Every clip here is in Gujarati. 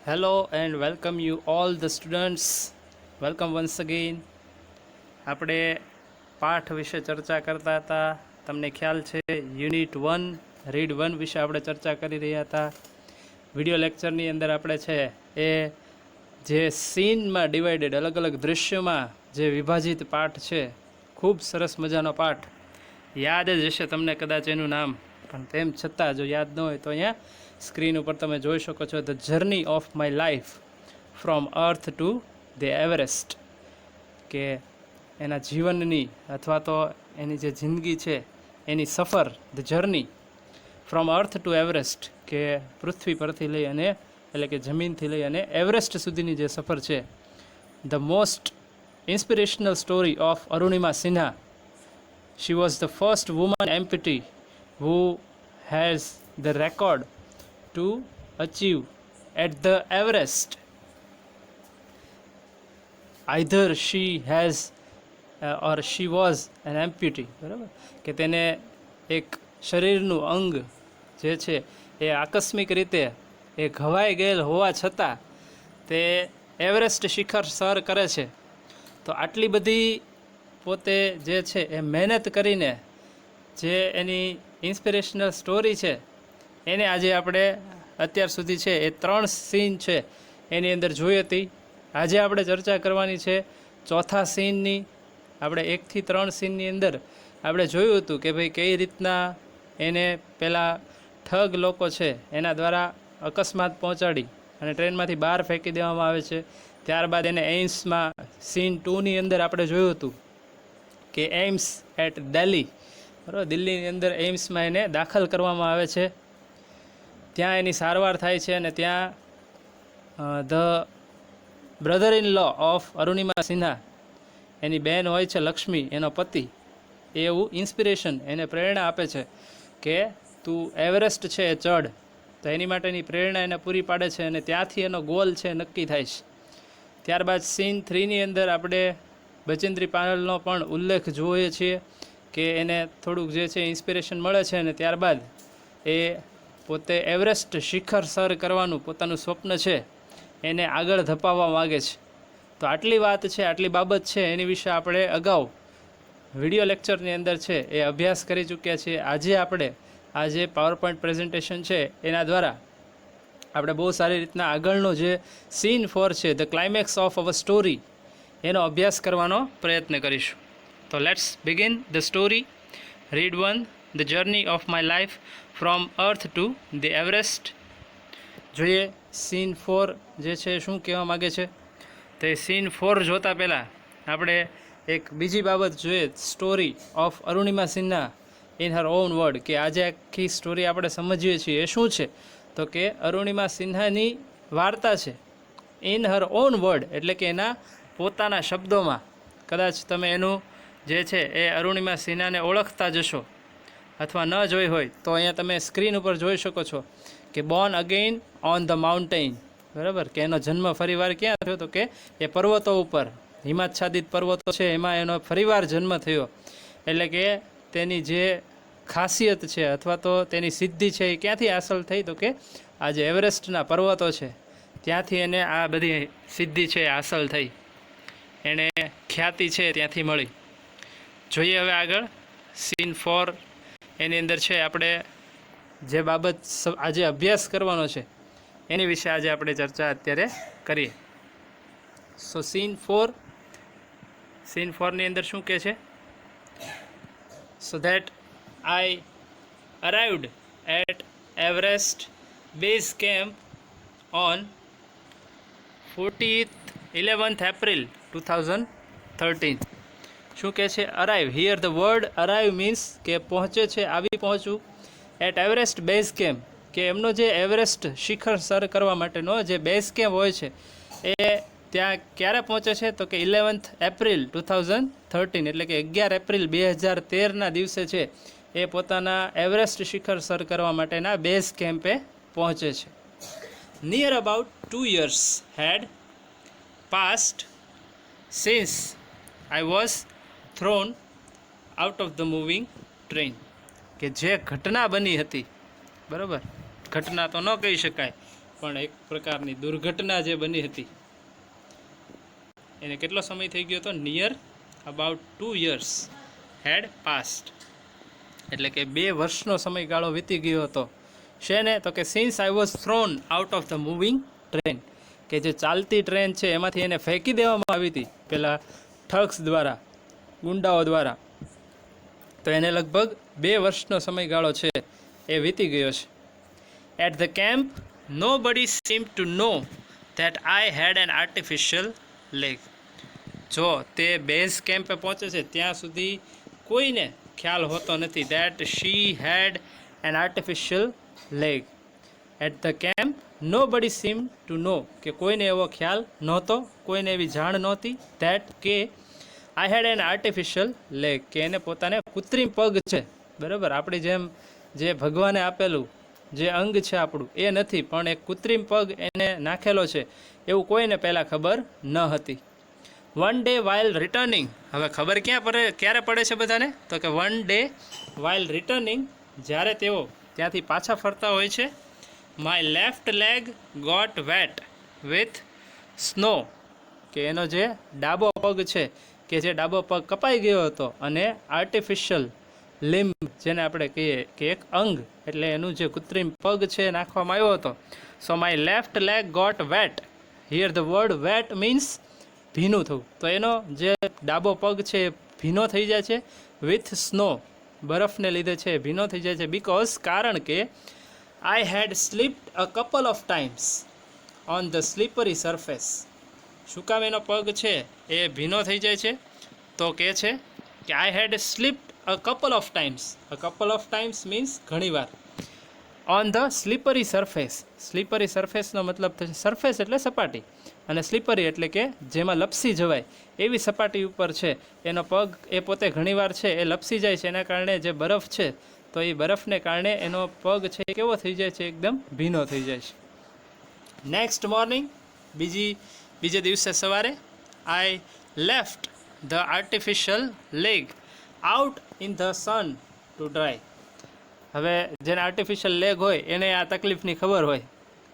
Hello and welcome you all the students. Welcome once again. આપણે પાઠ વિશે ચર્ચા કરતા હતા. તમને ખ્યાલ છે યુનિટ 1 રીડ 1 વિશે આપણે ચર્ચા કરી રહ્યા હતા. વિડિયો લેક્ચરની અંદર આપણે છે એ જે સીનમાં ડિવાઇડેડ અલગ અલગ દૃશ્યોમાં જે વિભાજિત પાઠ છે, ખૂબ સરસ મજાનો પાઠ. યાદ જ હશે તમને કદાચ એનું નામ, પણ તેમ છતાં જો યાદ ન હોય તો અહીંયા સ્ક્રીન ઉપર તમે જોઈ શકો છો, the journey of my life from earth to the Everest. કે એના જીવનની અથવા તો એની જે જિંદગી છે એની સફર, the journey from earth two Everest, કે પૃથ્વી પરથી લઈ અને એટલે કે જમીનથી લઈ અને એવરેસ્ટ સુધીની જે સફર છે. The most inspirational story of Arunima Sinha. She was the first woman amputee who has the record to achieve at the Everest. Either she has or she was an amputee. બરાબર, કે તેને એક શરીરનું અંગ જે છે એ આકસ્મિક રીતે એ ઘવાઈ ગયેલ હોવા છતાં તે એવરેસ્ટ શિખર સર કરે છે. તો આટલી બધી પોતે જે છે એ મહેનત કરીને જે એની ઇન્સ્પિરેશનલ સ્ટોરી છે એને આજે આપણે અત્યાર સુધી છે એ 3 સીન છે એની અંદર જોઈ હતી. આજે આપણે ચર્ચા કરવાની છે ચોથા સીનની. આપણે 1 થી 3 સીનની અંદર આપણે જોયું હતું કે ભાઈ કઈ રીતના એને પેલા ઠગ લોકો છે એના દ્વારા અકસ્માત પહોંચાડી અને ટ્રેનમાંથી બહાર ફેંકી દેવામાં આવે છે. ત્યારબાદ એને એઇમ્સમાં સીન 2ની અંદર આપણે જોયું હતું કે એઇમ્સ એટ દિલ્હી, બરાબર, દિલ્હીની અંદર એઇમ્સમાં એને દાખલ કરવામાં આવે છે. ત્યાં એની સારવાર થાય છે અને ત્યાં the brother in law of Arunima Sinha, એની બહેન હોય છે લક્ષ્મી, એનો પતિ, એ એવું ઇન્સ્પિરેશન એને પ્રેરણા આપે છે કે તું એવરેસ્ટ છે એ ચઢ. તો એની માટેની પ્રેરણા એને પૂરી પાડે છે અને ત્યાંથી એનો ગોલ છે નક્કી થાય છે. ત્યારબાદ સીન 3ની અંદર આપણે બચેન્દ્રી પાયલનો પણ ઉલ્લેખ જોઈએ છીએ કે એને થોડુંક જે છે ઇન્સ્પિરેશન મળે છે અને ત્યારબાદ એ પોતે એવરેસ્ટ શિખર સર કરવાનું પોતાનું સ્વપ્ન છે એને આગળ ધપાવવા માગે છે. તો આટલી વાત છે, આટલી બાબત છે, એની વિશે આપણે અગાઉ વિડિયો લેક્ચરની અંદર છે એ અભ્યાસ કરી ચૂક્યા છીએ. આજે આપણે આ જે પાવર પોઈન્ટ પ્રેઝન્ટેશન છે એના દ્વારા આપણે બહુ સારી રીતના આગળનો જે સીન 4 છે, the climax of our story, એનો અભ્યાસ કરવાનો પ્રયત્ન કરીશું. તો let's begin the story. Read 1, the journey of my life from earth to the Everest. જોઈએ સીન 4 જે છે શું કહેવા માગે છે. તો એ સીન 4 જોતાં પહેલાં આપણે એક બીજી બાબત જોઈએ, story of Arunima Sinha in her on word. કે આજે આખી સ્ટોરી આપણે સમજીએ છીએ એ શું છે, તો કે અરુણિમા સિન્હાની વાર્તા છે ઇન હર ઓન વર્ડ, એટલે કે એના પોતાના શબ્દોમાં. કદાચ તમે એનું જે છે એ અરુણિમા સિન્હાને ઓળખતા જશો અથવા ન જોઈ હોય તો અહીંયા તમે સ્ક્રીન ઉપર જોઈ શકો છો કે Born again on the mountain. બરાબર, કે એનો જન્મ ફરીવાર ક્યાં થયો, તો કે એ પર્વતો ઉપર, હિમાચ્છાદિત પર્વતો છે એમાં એનો ફરીવાર જન્મ થયો. એટલે કે તેની જે ખાસિયત છે અથવા તો તેની સિદ્ધિ છે એ ક્યાંથી હાંસલ થઈ, તો કે આ જે એવરેસ્ટના પર્વતો છે ત્યાંથી એને આ બધી સિદ્ધિ છે હાંસલ થઈ, એને ખ્યાતિ છે ત્યાંથી મળી. જોઈએ હવે આગળ સીન 4 એની અંદર છે આપણે જે બાબત આજે અભ્યાસ કરવાનો છે એની વિશે આજે આપણે ચર્ચા અત્યારે કરીએ. સો સીન 4ની અંદર શું કહે છે. So that I arrived at Everest base camp on 11th April 2013. શું કહે છે? Arrive. Here the word arrive means કે પહોંચે છે, આવી પહોંચવું. એટ એવરેસ્ટ બેઝ કેમ્પ, કે એમનો જે એવરેસ્ટ શિખર સર કરવા માટેનો જે બેઝ કેમ્પ હોય છે એ ત્યાં ક્યારે પહોંચે છે, તો કે 11th April 2013, એટલે કે 11 એપ્રિલ 2013ના દિવસે છે એ પોતાના એવરેસ્ટ શિખર સર કરવા માટેના બેઝ કેમ્પે પહોંચે છે. Near about 2 years had passed since I was thrown out of the moving train. કે જે ઘટના બની હતી, બરાબર, ઘટના તો ન કહી શકાય, પણ એક પ્રકારની દુર્ઘટના જે બની હતી એને કેટલો સમય થઈ ગયો હતો? Near about 2 years had passed, એટલે કે 2 વર્ષનો સમયગાળો વીતી ગયો હતો. શેને? તો કે since I was thrown out of the moving train, કે જે ચાલતી ટ્રેન છે એમાંથી એને ફેંકી દેવામાં આવી હતી પેલા ઠગ્સ દ્વારા, ગુંડાઓ દ્વારા. તો એને લગભગ 2 વર્ષનો સમયગાળો છે એ વીતી ગયો છે. At the camp nobody seemed to know that I had an artificial leg. જો તે બેઝ કેમ્પે પહોંચે છે ત્યાં સુધી કોઈને ખ્યાલ હોતો નથી that she had an artificial leg. At the camp nobody seemed to know, કે કોઈને એવો ખ્યાલ નહોતો, કોઈને એવી જાણ નહોતી that કે I had an artificial leg, કે એને પોતાને કૃત્રિમ પગ છે, બરાબર. આપણી જેમ જે ભગવાને આપેલું જે અંગ છે આપણું એ નથી, પણ એક કૃત્રિમ પગ એને નાખેલો છે, એવું કોઈને પહેલાં ખબર ન હતી. વન ડે વાઇલ રિટર્નિંગ, હવે ખબર ક્યારે પડે છે બધાને? તો કે વન ડે વાઇલ રિટર્નિંગ, જ્યારે તેઓ ત્યાંથી પાછા ફરતા હોય છે, my left leg got wet with snow, કે એનો જે ડાબો પગ છે, કે જે ડાબો પગ કપાઈ ગયો હતો, અને આર્ટિફિશિયલ લિમ્બ જેને આપણે કહીએ કે એક અંગ, એટલે એનું જે કૃત્રિમ પગ છે નાખવામાં આવ્યો હતો. So my left leg got wet, here the word wet means ભીનું થવું. તો એનો જે ડાબો પગ છે એ ભીનો થઈ જાય છે વિથ સ્નો, બરફને લીધે છે ભીનો થઈ જાય છે. બિકોઝ, કારણ કે I had slipped a couple of times on the slippery surface. શું કામ એનો પગ છે એ ભીનો થઈ જાય છે? તો કે છે કે I had slipped a couple of times. A couple of times means ઘણીવાર. On the slippery surface, slippery સરફેસનો મતલબ થશે સરફેસ એટલે સપાટી, અને સ્લીપરી એટલે કે જેમાં લપસી જવાય એવી સપાટી ઉપર છે એનો પગ, એ પોતે ઘણીવાર છે એ લપસી જાય છે. એના કારણે જે બરફ છે, તો એ બરફને કારણે એનો પગ છે એ કેવો થઈ જાય છે? એકદમ ભીનો થઈ જાય છે. નેક્સ્ટ મોર્નિંગ, બીજે દિવસે સવારે, I left the artificial leg out in the sun to dry. હવે જેને આર્ટિફિશિયલ લેગ હોય એને આ તકલીફની ખબર હોય,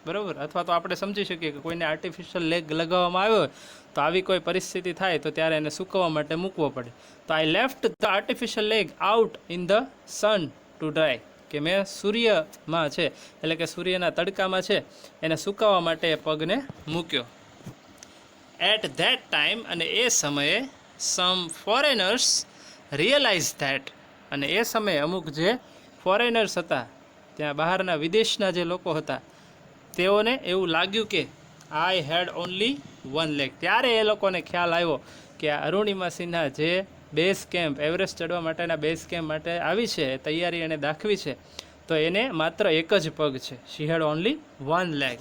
બરાબર. અથવા તો આપણે સમજી શકીએ કે કોઈને આર્ટિફિશિયલ લેગ લગાવવામાં આવ્યો હોય તો આવી કોઈ પરિસ્થિતિ થાય તો ત્યારે એને સૂકવવા માટે મૂકવો પડે. તો I left the artificial leg out in the sun to dry, કે મેં સૂર્યમાં છે, એટલે કે સૂર્યના તડકામાં છે એને સૂકવવા માટે એ પગને મૂક્યો. એટ ધેટ ટાઈમ, અને એ સમયે, સમ ફોરેનર્સ રિયલાઇઝ ધેટ, અને એ સમયે અમુક જે ફોરેનર્સ હતા, ત્યાં બહારના વિદેશના જે લોકો હતા, તેઓને એવું લાગ્યું કે I head only one leg. ત્યારે એ લોકોને ખ્યાલ આવ્યો કે આ અરુણિમા સિન્હા જે બેઝ કેમ્પ, એવરેસ્ટ ચડવા માટેના બેઝ કેમ્પ માટે આવી છે, તૈયારી એને દાખવી છે, તો એને માત્ર એક જ પગ છે. She had only one leg.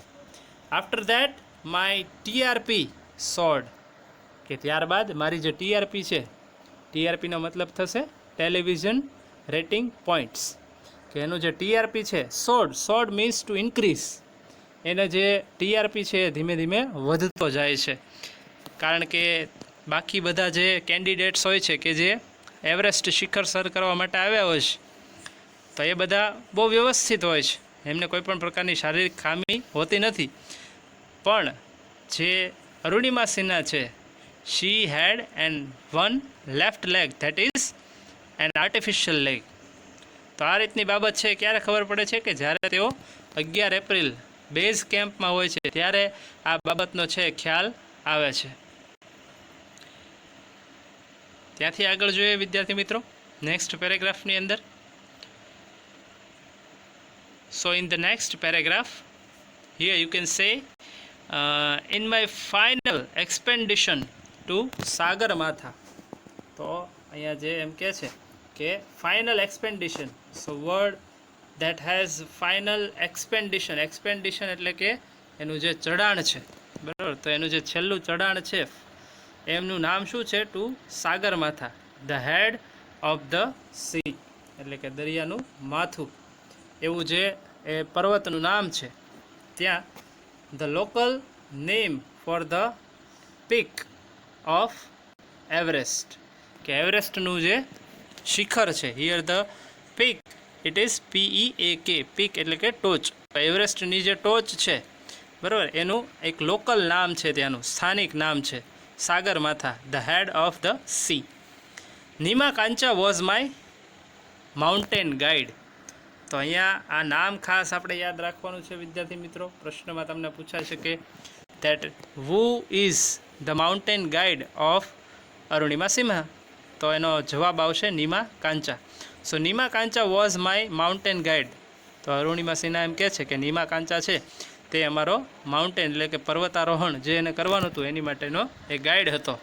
After that my TRP soared, કે ત્યારબાદ મારી જે ટીઆરપી છે, ટીઆરપીનો મતલબ થશે ટેલિવિઝન રેટિંગ પોઈન્ટ્સ, કે એનું જે ટીઆરપી છે, સોર્ડ મીન્સ ટુ ઇન્ક્રીઝ, એને જે ટીઆરપી છે એ ધીમે ધીમે વધતો જાય છે. કારણ કે બાકી બધા જે કેન્ડિડેટ્સ હોય છે કે જે એવરેસ્ટ શિખર સર કરવા માટે આવ્યા હોય છે, તો એ બધા બહુ વ્યવસ્થિત હોય છે, એમને કોઈ પણ પ્રકારની શારીરિક ખામી હોતી નથી. પણ જે અરુણિમા સિન્હા છે, she had an one left leg, that is an artificial leg. તો આ રીતની બાબત છે ક્યારે ખબર પડે છે? કે જ્યારે તેઓ 11 એપ્રિલ બેઝ કેમ્પમાં હોય છે ત્યારે આ બાબતનો છે ખ્યાલ આવે છે. ત્યાંથી આગળ જોઈએ વિદ્યાર્થી મિત્રો નેક્સ્ટ પેરેગ્રાફની અંદર. So in the next paragraph here you can say in my final expedition to Sagarmatha. તો અહીંયા જે એમ કહે છે કે final expedition, so word that has final expedition, expedition એટલે કે એનું જે ચઢાણ છે, બરાબર. તો એનું જે છેલ્લું ચઢાણ છે એમનું નામ શું છે? To Sagarmatha, the head of the sea, એટલે કે દરિયાનું માથું, એવું જે એ પર્વતનું નામ છે. ત્યાં the local name for the peak of Everest, કે એવરેસ્ટનું જે શિખર છે, here the peak, it is PEAK, peak એટલે કે ટોચ. એવરેસ્ટની જે ટોચ છે બરાબર, એનું એક લોકલ નામ છે, ત્યાંનું સ્થાનિક નામ છે Sagarmatha, the head of the sea. Nima Kancha was my mountain guide. તો અહીંયા આ નામ ખાસ આપણે યાદ રાખવાનું છે વિદ્યાર્થી મિત્રો. પ્રશ્નમાં તમને પૂછાશે કે that who is the mountain guide of Arunima Sinha, તો એનો જવાબ આવશે Nima Kancha. So Nima Kancha was my mountain guide. તો અરુણિમા સિન્હા એમ કહે છે કે નીમા કાંચા છે તે અમારો માઉન્ટેન એટલે કે પર્વતારોહણ જે એને કરવાનું હતું એની માટેનો એ ગાઈડ હતો.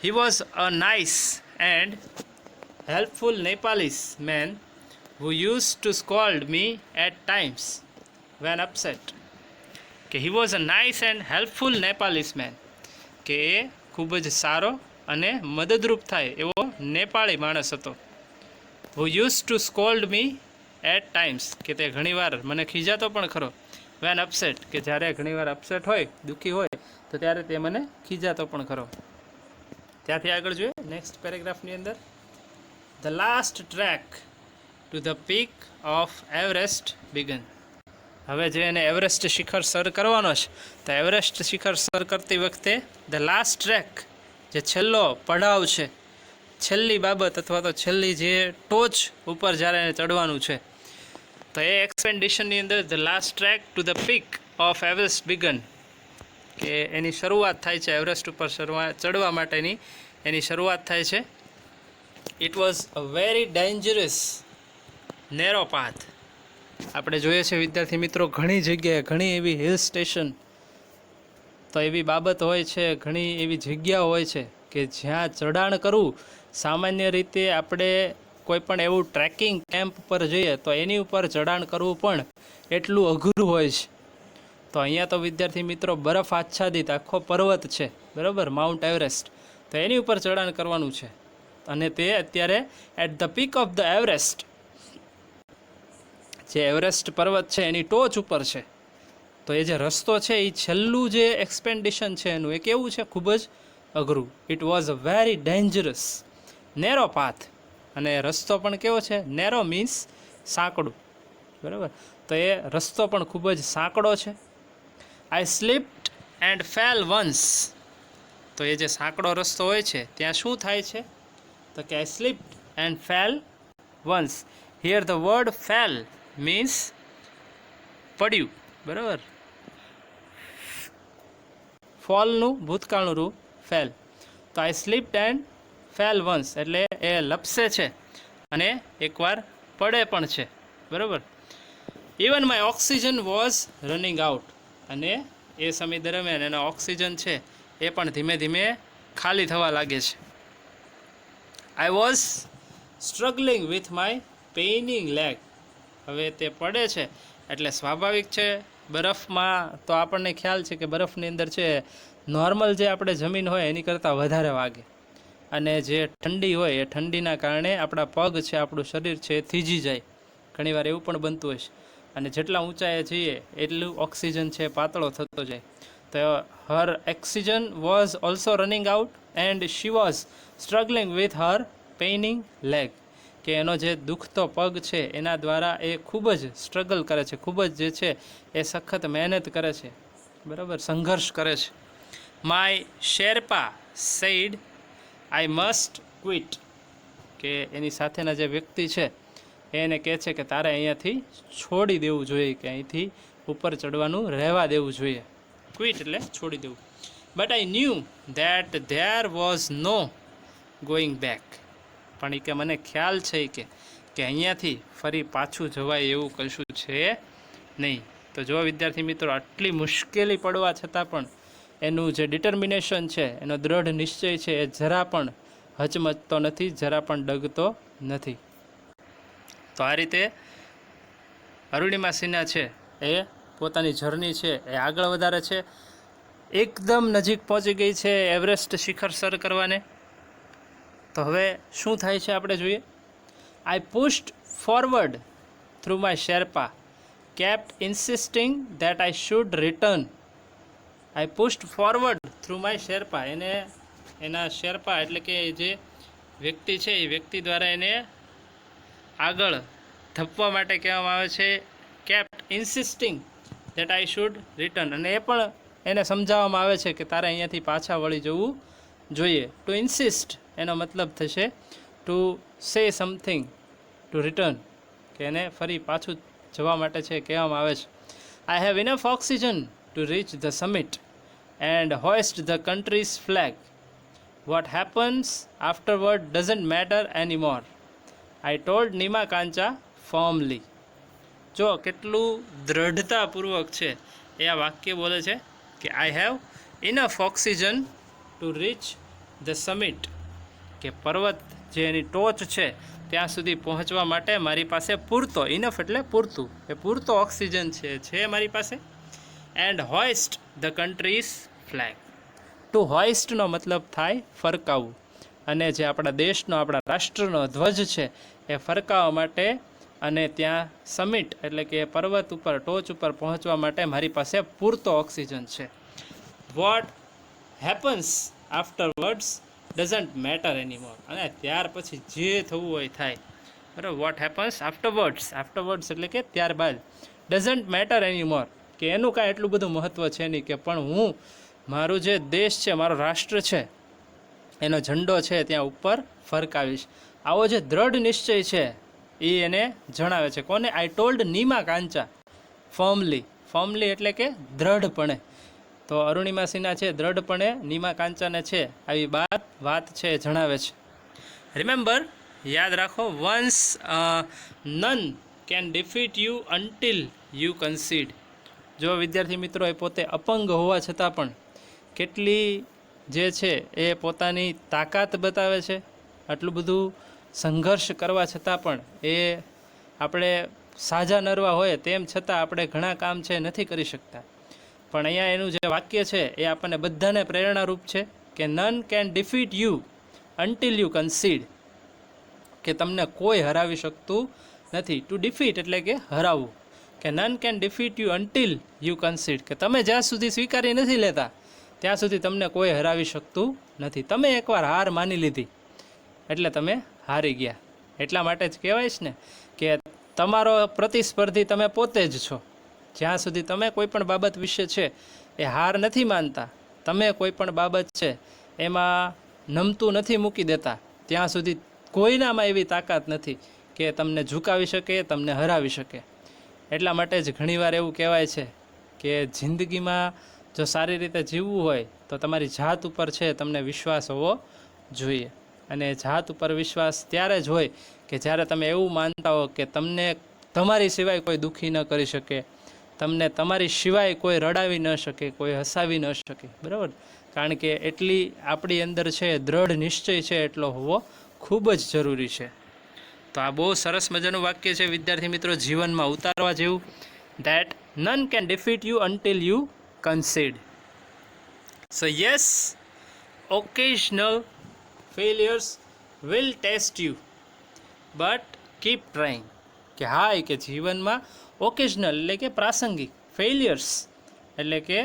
He was a nice and helpful Nepalese man who used to scold me at times when upset. કે he was a nice and helpful Nepalese man, કે એ ખૂબ જ સારો અને મદદરૂપ થાય એવો નેપાળી માણસ હતો. who used to scold me at times, કે તે ઘણીવાર મને ખીજાતો પણ ખરો. when upset, કે જ્યારે ઘણીવાર અપસેટ હોય, દુઃખી હોય તો ત્યારે તે મને ખીજાતો પણ ખરો. ત્યાંથી આગળ જોઈએ નેક્સ્ટ પેરેગ્રાફની અંદર, the last track to the peak of Everest began. હવે જે એને એવરેસ્ટ શિખર સર કરવાનો છે તો એવરેસ્ટ શિખર સર કરતી વખતે ધ લાસ્ટ ટ્રેક, જે છેલ્લો પડાવ છે, છેલ્લી બાબત અથવા તો છેલ્લી જે ટોચ ઉપર જ્યારે એને ચડવાનું છે, તો એ એક્સપેન્ડિશનની અંદર the last track to the peak of Everest began, કે એની શરૂઆત થાય છે એવરેસ્ટ ઉપર ચડવા માટેની એની શરૂઆત થાય છે. It was a very dangerous narrow path. આપણે જોઈએ છે વિદ્યાર્થી મિત્રો ઘણી જગ્યાએ ઘણી એવી હિલ સ્ટેશન, તો એવી બાબત હોય છે, ઘણી એવી જગ્યાઓ હોય છે કે જ્યાં ચઢાણ કરવું સામાન્ય રીતે આપણે કોઈ પણ એવું ટ્રેકિંગ કેમ્પ પર જઈએ તો એની ઉપર ચઢાણ કરવું પણ એટલું અઘરું હોય છે. તો અહીંયા તો વિદ્યાર્થી મિત્રો બરફ આચ્છાદિત આખો પર્વત છે, બરાબર, માઉન્ટ એવરેસ્ટ, તો એની ઉપર ચઢાણ કરવાનું છે અને તે અત્યારે at the peak of the Everest, જે એવરેસ્ટ પર્વત છે એની ટોચ ઉપર છે. તો એ જે રસ્તો છે એ છેલ્લું જે એક્સપેન્ડિશન છે એનું એ કેવું છે, ખૂબ જ અઘરું. It was a very dangerous narrow path, અને રસ્તો પણ કેવો છે, નેરો મીન્સ સાંકડું, બરાબર, તો એ રસ્તો પણ ખૂબ જ સાંકડો છે. આઈ સ્લીપ્ડ એન્ડ ફેલ વન્સ. તો એ જે સાંકડો રસ્તો હોય છે ત્યાં શું થાય છે, તો કે I slipped and fell once. Here the word fell means પડ્યું, બરાબર, ફોલનું ભૂતકાળનું રૂપ ફેલ. તો I slipped and fell once એટલે એ લપસે છે અને એકવાર પડે પણ છે, બરાબર. Even my oxygen was running out, અને એ સમય દરમિયાન એનો ઓક્સિજન છે એ પણ ધીમે ધીમે ખાલી થવા લાગે છે. I was struggling with my paining leg. હવે તે પડે છે એટલે સ્વાભાવિક છે, બરફમાં તો આપણને ખ્યાલ છે કે બરફની અંદર છે નોર્મલ જે આપણે જમીન હોય એની કરતાં વધારે વાગે, અને જે ઠંડી હોય એ ઠંડીના કારણે આપણા પગ છે, આપણું શરીર છે એ થીજી જાય. ઘણીવાર એવું પણ બનતું હોય છે, અને જેટલા ઊંચાઈએ જઈએ એટલું ઓક્સિજન છે પાતળો થતો જાય. તો her oxygen was also running out and she was struggling with her paining leg, કે એનો જે દુખતો પગ છે એના દ્વારા એ ખૂબ જ સ્ટ્રગલ કરે છે, ખૂબ જ જે છે એ સખત મહેનત કરે છે, બરાબર, સંઘર્ષ કરે છે. My Sherpa said I must quit, કે એની સાથેના જે વ્યક્તિ છે એને કહે છે કે તારે અહીંયાથી છોડી દેવું જોઈએ, કે અહીંથી ઉપર ચડવાનું રહેવા દેવું જોઈએ. ક્વિટ એટલે છોડી દેવું. But I knew that there was no going back. પણ એ કે મને ખ્યાલ છે કે અહીંયાથી ફરી પાછું જવાય એવું કશું છે નહીં. તો જો વિદ્યાર્થી મિત્રો આટલી મુશ્કેલી પડવા છતાં પણ એનું જે ડિટર્મિનેશન છે, એનો દ્રઢ નિશ્ચય છે એ જરા પણ હચમચતો નથી, જરા પણ ડગતો નથી. તો આ રીતે અરુણિમા સિન્હા છે એ પોતાની જર્ની છે એ આગળ વધારે છે, એકદમ નજીક પહોંચી ગઈ છે એવરેસ્ટ શિખર સર કરવાને. તો હવે શું થાય છે આપણે જોઈએ. I pushed forward through my sherpa kept insisting that I should return. I pushed forward through my sherpa, એને એના શેરપા એટલે કે જે વ્યક્તિ છે એ વ્યક્તિ દ્વારા એને આગળ ધપવા માટે કહેવામાં આવે છે. Kept insisting that I should return, અને એ પણ એને સમજાવવામાં આવે છે કે તારે અહીંયાથી પાછા વળી જવું જોઈએ. ટુ ઇન્સિસ્ટ એનો મતલબ થશે to say something, two return, કે એને ફરી પાછું જવા માટે છે કહેવામાં આવે છે. I have enough oxygen to reach the summit and hoist the country's flag. What happens afterward doesn't matter any more. I told Nima Kancha formally. જો કેટલું દ્રઢતાપૂર્વક છે એ આ વાક્ય બોલે છે કે આઈ have enough oxygen to reach the summit, કે પર્વત જે એની ટોચ છે ત્યાં સુધી પહોંચવા માટે મારી પાસે પૂરતો, ઇનફ એટલે પૂરતું, એ પૂરતો ઓક્સિજન છે મારી પાસે. And hoist the country's flag. To હોઇસ્ટનો મતલબ થાય ફરકાવવું, અને જે આપણા દેશનો, આપણા રાષ્ટ્રનો ધ્વજ છે એ ફરકાવવા માટે, અને ત્યાં સમિટ એટલે કે પર્વત ઉપર, ટોચ ઉપર પહોંચવા માટે મારી પાસે પૂરતો ઓક્સિજન છે. What happens આફ્ટરવર્ડ્સ doesn't matter એનીમોર. અને ત્યાર પછી જે થવું હોય થાય, બરાબર. વોટ હેપન્સ આફ્ટરવર્ડ્સ, આફ્ટરવર્ડ્સ એટલે કે ત્યારબાદ. ડઝન્ટ મેટર એનીમોર, કે એનું કાંઈ એટલું બધું મહત્ત્વ છે નહીં, કે પણ હું મારું જે દેશ છે, મારો રાષ્ટ્ર છે, એનો ઝંડો છે ત્યાં ઉપર ફરકાવીશ. આવો જે દ્રઢ નિશ્ચય છે એ એને જણાવે છે. કોને? આઈ ટોલ્ડ નીમા કાંચા ફર્મલી. ફર્મલી એટલે કે દ્રઢપણે. તો અરુણિમા સિન્હા છે દ્રઢપણે નીમા કાંચાને છે આવી વાત છે જણાવે છે. રિમેમ્બર, યાદ રાખો, once none can defeat you until you concede. જો વિદ્યાર્થી મિત્રો એ પોતે અપંગ હોવા છતાં પણ કેટલી જે છે એ પોતાની તાકાત બતાવે છે. આટલું બધું સંઘર્ષ કરવા છતાં પણ એ આપણે સાજા નરવા હોય તેમ છતાં આપણે ઘણા કામ છે નથી કરી શકતા. પણ અહીંયા એનું જે વાક્ય છે એ આપણને બધાને પ્રેરણારૂપ છે કે none can defeat you until you concede, કે તમને કોઈ હરાવી શકતું નથી. ટુ ડિફીટ એટલે કે હરાવવું, કે none can defeat you until you concede, કે તમે જ્યાં સુધી સ્વીકારી નથી લેતા ત્યાં સુધી તમને કોઈ હરાવી શકતું નથી. તમે એકવાર હાર માની લીધી એટલે તમે હારી ગયા. એટલા માટે જ કહેવાય છે ને કે તમારો પ્રતિસ્પર્ધી તમે પોતે જ છો. જ્યાં સુધી તમે કોઈ પણ બાબત વિશે છે એ હાર નથી માનતા, તમે કોઈ પણ બાબત છે એમાં નમતું નથી મૂકી દેતા, ત્યાં સુધી કોઈનામાં એવી તાકાત નથી કે તમને ઝુકાવી શકે, તમને હરાવી શકે. એટલા માટે જ ઘણીવાર એવું કહેવાય છે કે જિંદગીમાં જો સારી રીતે જીવવું હોય તો તમારી જાત ઉપર છે તમને વિશ્વાસ હોવો જોઈએ. અને જાત ઉપર વિશ્વાસ ત્યારે જ હોય કે જ્યારે તમે એવું માનતા હો કે તમને તમારી સિવાય કોઈ દુઃખી ન કરી શકે, તમને તમારી સિવાય કોઈ રડાવી ન શકે, કોઈ હસાવી ન શકે, બરાબર. કારણ કે એટલી આપણી અંદર છે દ્રઢ નિશ્ચય છે એટલો હોવો ખૂબ જ જરૂરી છે. તો આ બહુ સરસ મજાનું વાક્ય છે વિદ્યાર્થી મિત્રો, જીવનમાં ઉતારવા જેવું. That none can defeat you until you concede. So yes, occasional failures will test you but keep trying. કે હા, કે જીવનમાં ઓકેશનલ એટલે કે પ્રાસંગિક, ફેલિયર્સ એટલે કે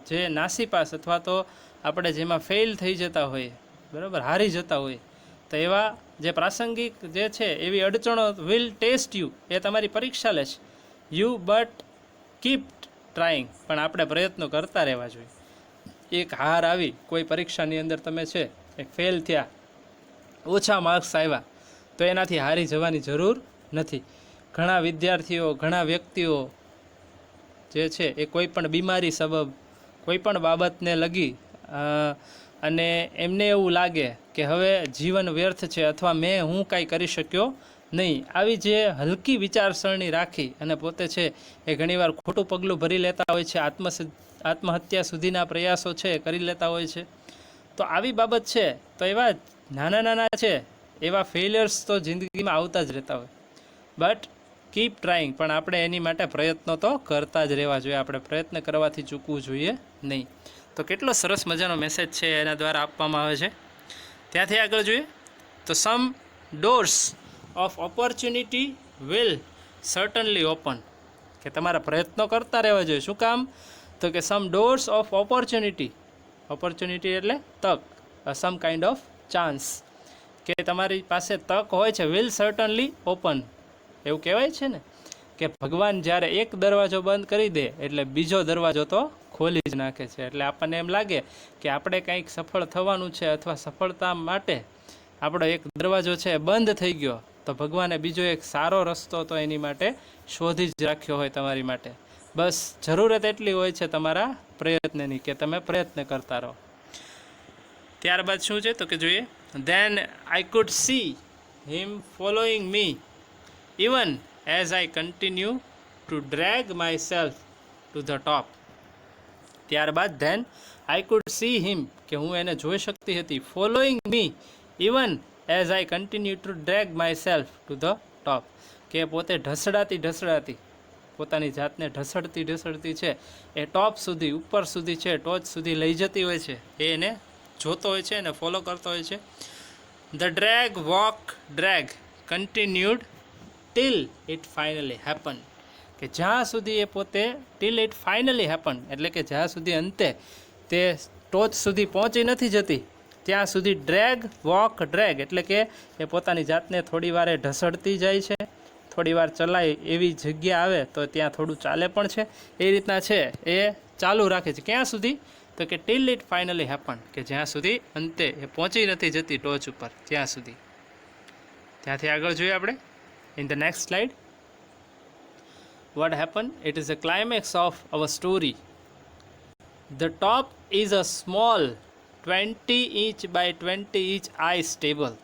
જે નાસીપાસ અથવા તો આપણે જેમાં ફેલ થઈ જતા હોઈએ, બરાબર, હારી જતા હોઈએ, તો એવા જે પ્રાસંગિક જે છે એવી અડચણો વિલ ટેસ્ટ યુ, એ તમારી પરીક્ષા લેશે. યુ બટ કીપ ટ્રાઈંગ, પણ આપણે પ્રયત્નો કરતા રહેવા જોઈએ. એક હાર આવી કોઈ પરીક્ષાની અંદર, તમે છે એક ફેલ થયા, ઓછા માર્ક્સ આવ્યા, તો એનાથી હારી જવાની જરૂર નથી. ઘણા વિદ્યાર્થીઓ, ઘણા વ્યક્તિઓ જે છે એ કોઈ પણ બીમારી સબબ, કોઈ પણ બાબતને લગી અને એમને એવું લાગે કે હવે જીવન વ્યર્થ છે અથવા હું કાંઈ કરી શક્યો નહીં, આવી જે હલકી વિચારસરણી રાખી અને પોતે છે એ ઘણીવાર ખોટું પગલું ભરી લેતા હોય છે, આત્મહત્યા સુધીના પ્રયાસો છે એ કરી લેતા હોય છે. તો આવી બાબત છે, તો એવા નાના નાના છે એવા ફેલિયર્સ તો જિંદગીમાં આવતા જ રહેતા હોય. બટ કીપ ટ્રાઈંગ, પણ આપણે એની માટે પ્રયત્નો તો કરતા જ રહેવા જોઈએ. આપણે પ્રયત્ન કરવાથી ચૂકવું જોઈએ નહીં. તો કેટલો સરસ મજાનો મેસેજ છે એના દ્વારા આપવામાં આવે છે. ત્યાંથી આગળ જોઈએ તો some doors of opportunity will certainly open, કે તમારા પ્રયત્નો કરતા રહેવા જોઈએ. શું કામ? તો કે સમ ડોર્સ ઓફ ઓપોર્ચ્યુનિટી, ઓપોર્ચ્યુનિટી એટલે તક, સમ કાઇન્ડ ઓફ ચાન્સ, કે તમારી પાસે તક હોય છે, વિલ સર્ટનલી ઓપન, એવું કહેવાય છે ને કે ભગવાન જ્યારે એક દરવાજો બંધ કરી દે એટલે બીજો દરવાજો તો ખોલી જ નાખે છે. એટલે આપણને એમ લાગે કે આપણે કંઈક સફળ થવાનું છે અથવા સફળતા માટે આપણો એક દરવાજો છે બંધ થઈ ગયો, તો ભગવાને બીજો એક સારો રસ્તો તો એની માટે શોધી જ રાખ્યો હોય તમારી માટે. બસ જરૂરત એટલી હોય છે તમારા પ્રયત્નની કે તમે પ્રયત્ન કરતા રહો. ત્યારબાદ શું છે તો કે જોઈએ, then I could see him following me even as I continue to drag myself to the top. ત્યારબાદ then I could see him, કે હું એને જોઈ શકતી હતી, following me even as I continue to drag myself to the top, કે પોતે ઢસડાતી પોતાની જાતને ઢસડતી છે એ ટોપ સુધી, ઉપર સુધી છે, ટોચ સુધી લઈ જતી હોય છે, એ એને જોતો હોય છે અને ફોલો કરતો હોય છે. The drag walk drag continued till it finally happen, કે જ્યાં સુધી એ પોતે ટિલ ઇટ ફાઇનલી હેપન, એટલે કે જ્યાં સુધી અંતે તે ટોચ સુધી પહોંચી નથી જતી ત્યાં સુધી ડ્રેગ વોક ડ્રેગ, એટલે કે એ પોતાની જાતને થોડી વાર ઢસડતી જાય છે, થોડી વાર ચલાય એવી જગ્યા આવે તો ત્યાં થોડું ચાલે પણ છે, એ રીતના છે એ ચાલુ રાખે છે. ક્યાં સુધી તો કે ટિલ ઇટ ફાઇનલી હેપન, કે જ્યાં સુધી અંતે એ પહોંચી નથી જતી ટોચ ઉપર ત્યાં સુધી. ત્યાંથી આગળ જોઈએ આપણે in the next slide. What happen? It is a climax of our story. The top is a small 20 inch by 20 inch ice table.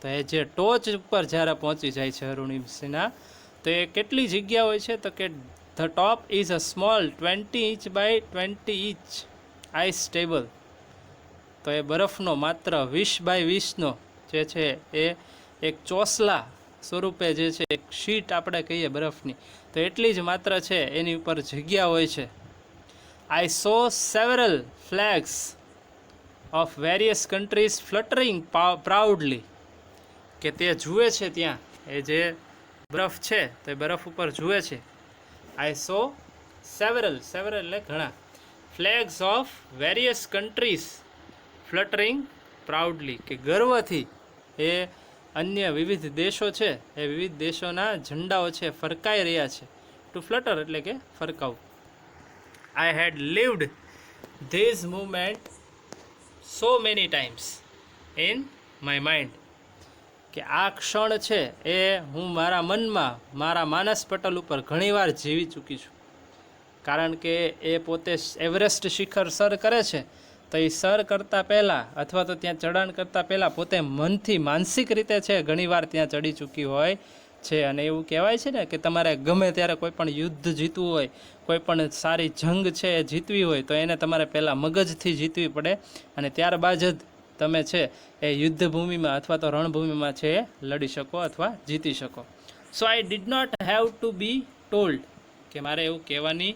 તો એ જે ટોચ ઉપર જ્યારે પહોંચી જાય છે અરુણિમ સિન્હા, તો એ કેટલી જગ્યા હોય છે તો કે the top is a small 20 inch by 20 inch ice table. તો એ બરફનો માત્ર 20 બાય 20નો જે છે એ એક ચોસલા સ્વરૂપે જે છે એક શીટ આપણે કહીએ બરફની, તો એટલી જ માત્ર છે એની ઉપર જગ્યા હોય છે. I saw several flags of various countries fluttering proudly, કે તે જુએ છે ત્યાં એ જે બરફ છે તો એ બરફ ઉપર જુએ છે. આઈ સો સેવરલ એટલે ઘણા, flags of various countries fluttering proudly, કે ગર્વથી એ અન્ય વિવિધ દેશો છે એ વિવિધ દેશોના ઝંડાઓ છે ફરકાઈ રહ્યા છે. ટુ ફ્લટર એટલે કે ફરકાવું. I had lived this movement so many times in my mind, કે આ ક્ષણ છે એ હું મારા મનમાં, મારા માનસ પટલ ઉપર ઘણીવાર જીવી ચૂકી છું. કારણ કે એ પોતે એવરેસ્ટ શિખર સર કરે છે તો એ સર કરતાં પહેલાં અથવા તો ત્યાં ચઢાણ કરતાં પહેલાં પોતે મનથી માનસિક રીતે છે ઘણીવાર ત્યાં ચડી ચૂકી હોય છે. અને એવું કહેવાય છે ને કે તમારે ગમે ત્યારે કોઈ પણ યુદ્ધ જીતવું હોય, કોઈ પણ સારી જંગ છે એ જીતવી હોય તો એને તમારે પહેલાં મગજથી જીતવી પડે અને ત્યારબાદ જ તમે છે એ યુદ્ધભૂમિમાં અથવા તો રણભૂમિમાં છે એ લડી શકો અથવા જીતી શકો. So I did not have to be told, કે મારે એવું કહેવાની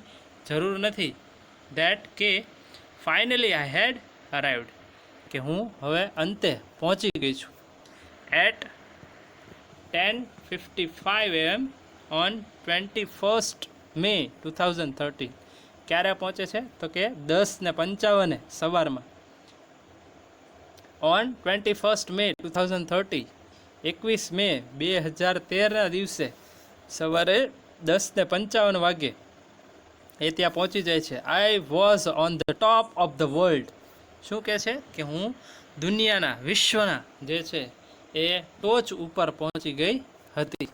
જરૂર નથી દેટ કે ફાઇનલી આઈ હેડ અરાઇવડ, કે હું હવે અંતે પહોંચી ગઈ છું. At 10:55 AM on 21st May 2013. ક્યારે પહોંચે છે તો કે 10:55 સવારમાં. ઓન 21st May 2030, 21 મે 2013ના દિવસે સવારે 10:55 વાગે એ ત્યાં પહોંચી જાય છે. I was on the top of the world. શું કહે છે કે હું દુનિયાના, વિશ્વના જે છે એ ટોચ ઉપર પહોંચી ગઈ હતી.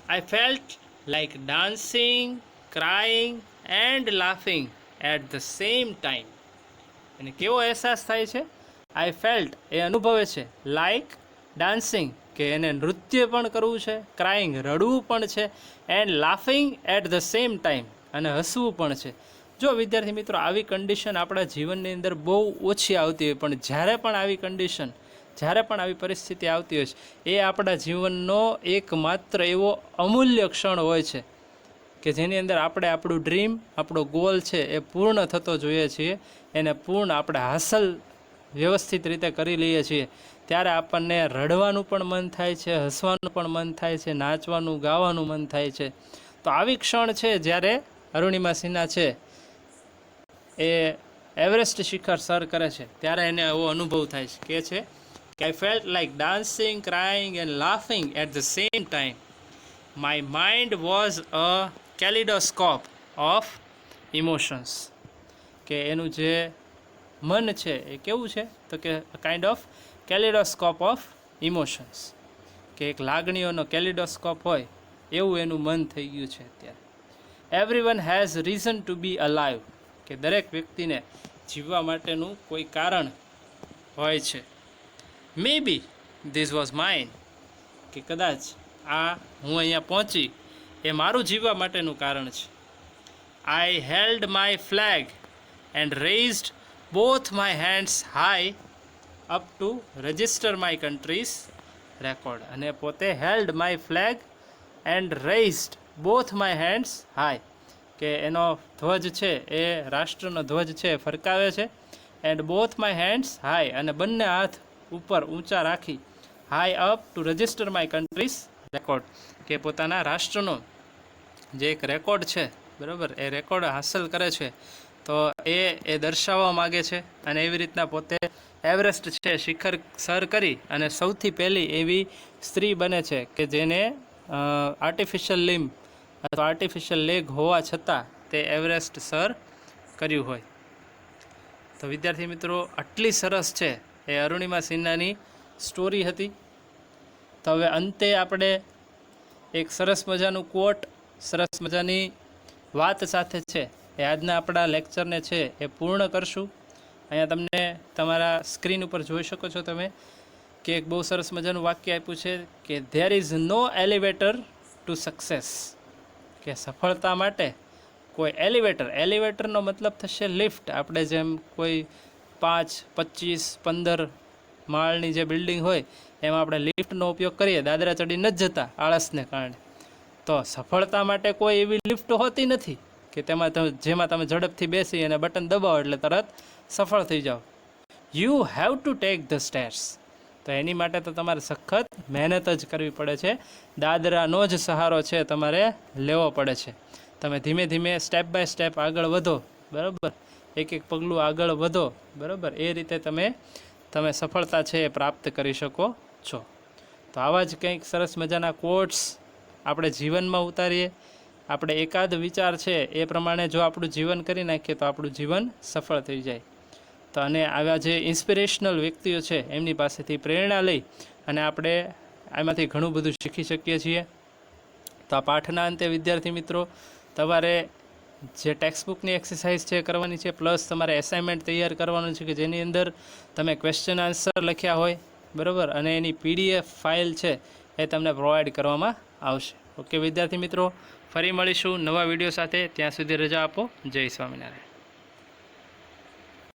I felt like dancing, crying and laughing at the same time. અને કેવો અહેસાસ થાય છે? આઈ ફેલ્ટ એ અનુભવે છે, લાઈક ડાન્સિંગ કે એને નૃત્ય પણ કરવું છે, ક્રાઇંગ રડવું પણ છે, and laughing at the same time અને હસવું પણ છે. જો વિદ્યાર્થી મિત્રો આવી કન્ડિશન આપણા જીવનની અંદર બહુ ઓછી આવતી હોય, પણ જ્યારે પણ આવી કન્ડિશન, જ્યારે પણ આવી પરિસ્થિતિ આવતી હોય છે એ આપણા જીવનનો એકમાત્ર એવો અમૂલ્ય ક્ષણ હોય છે કે જેની અંદર આપણે આપણું ડ્રીમ, આપણો ગોલ છે એ પૂર્ણ થતો જોઈએ છીએ, એને પૂર્ણ આપણે હાંસલ વ્યવસ્થિત રીતે કરી લઈએ છીએ. ત્યારે આપણને રડવાનું પણ મન થાય છે, હસવાનું પણ મન થાય છે, નાચવાનું, ગાવાનું મન થાય છે. તો આવી ક્ષણ છે જ્યારે અરુણિમા સિન્હા છે એ એવરેસ્ટ શિખર સર કરે છે ત્યારે એને એવો અનુભવ થાય છે કે I felt like dancing, crying and laughing at the same time. My mind was a kaleidoscope of emotions, કે એનું જે મન છે એ કેવું છે તો કે kind of kaleidoscope of emotions, કે એક લાગણીઓનો કેલિડોસ્કોપ હોય એવું એનું મન થઈ ગયું છે અત્યારે. Everyone has reason two B alive, કે દરેક વ્યક્તિને જીવવા માટેનું કોઈ કારણ હોય છે. મે બી ધીસ વોઝ માઇન, કે કદાચ આ હું અહીંયા પહોંચી એ મારું જીવવા માટેનું કારણ છે. I held my flag and raised both my hands high up to register my country's record, અને પોતે held my flag and raised both my hands high, કે એનો ધ્વજ છે એ રાષ્ટ્રનો ધ્વજ છે ફરકાવે છે. And both my hands high, અને બંને હાથ ઉપર ઊંચા રાખી high up to register my country's record, કે પોતાના રાષ્ટ્રનો જે એક રેકોર્ડ છે બરાબર એ રેકોર્ડ હાંસલ કરે છે. તો એ દર્શાવવા માગે છે, અને એવી રીતના પોતે એવરેસ્ટ છે શિખર સર કરી અને સૌથી પહેલી એવી સ્ત્રી બને છે કે જેને આર્ટિફિશિયલ લિમ્બ અથવા આર્ટિફિશિયલ લેગ હોવા છતાં તે એવરેસ્ટ સર કર્યું હોય. તો વિદ્યાર્થી મિત્રો, આટલી સરસ છે એ અરુણિમા સિન્હાની સ્ટોરી હતી. તો હવે અંતે આપણે એક સરસ મજાનું કોટ, સરસ મજાની વાત સાથે છે એ આજના આપણા લેક્ચરને છે એ પૂર્ણ કરશું. અહીંયા તમને તમારા સ્ક્રીન ઉપર જોઈ શકો છો તમે કે એક બહુ સરસ મજાનું વાક્ય આપ્યું છે કે there is no elevator to success, કે સફળતા માટે કોઈ એલિવેટરનો મતલબ થશે લિફ્ટ. આપણે જેમ કોઈ 5, 25, 15 માળની જે બિલ્ડિંગ હોય એમાં આપણે લિફ્ટનો ઉપયોગ કરીએ, દાદરા ચડી નથી જતા આળસને કારણે. તો સફળતા માટે કોઈ એવી લિફ્ટ હોતી નથી કે જેમાં તમે ઝડપથી બેસી અને બટન દબાવો એટલે તરત સફળ થઈ જાઓ. You have to take the stairs, તો એની માટે તો તમારે સખત મહેનત જ કરવી પડે છે. દાદરાનો જ સહારો છે તમારે લેવો પડે છે. તમે ધીમે ધીમે સ્ટેપ બાય સ્ટેપ આગળ વધો, બરાબર, એક એક પગલું આગળ વધો, બરાબર, એ રીતે તમે સફળતા છે એ પ્રાપ્ત કરી શકો છો. તો આવા જ કંઈક સરસ મજાના કોટ્સ આપણે જીવનમાં ઉતારીએ. આપણે એકાદ વિચાર છે એ પ્રમાણે જો આપણું જીવન કરી નાખીએ તો આપણું જીવન સફળ થઈ જાય. તો અને આવા જે ઇન્સ્પિરેશનલ વ્યક્તિઓ છે એમની પાસેથી પ્રેરણા લઈ અને આપણે આમાંથી ઘણું બધું શીખી શકીએ છીએ. તો આ પાઠના અંતે વિદ્યાર્થી મિત્રો, તમારે જે ટેક્સ્ટબુકની એક્સરસાઇઝ છે કરવાની છે, પ્લસ તમારે એસાઇનમેન્ટ તૈયાર કરવાનું છે કે જેની અંદર તમે ક્વેશ્ચન આન્સર લખ્યા હોય, બરાબર, અને એની PDF ફાઇલ છે એ તમને પ્રોવાઈડ કરવામાં આવશે. ઓકે વિદ્યાર્થી મિત્રો, ફરી મળીશું નવા વિડીયો સાથે. ત્યાં સુધી રજા આપો. જય સ્વામિનારાયણ.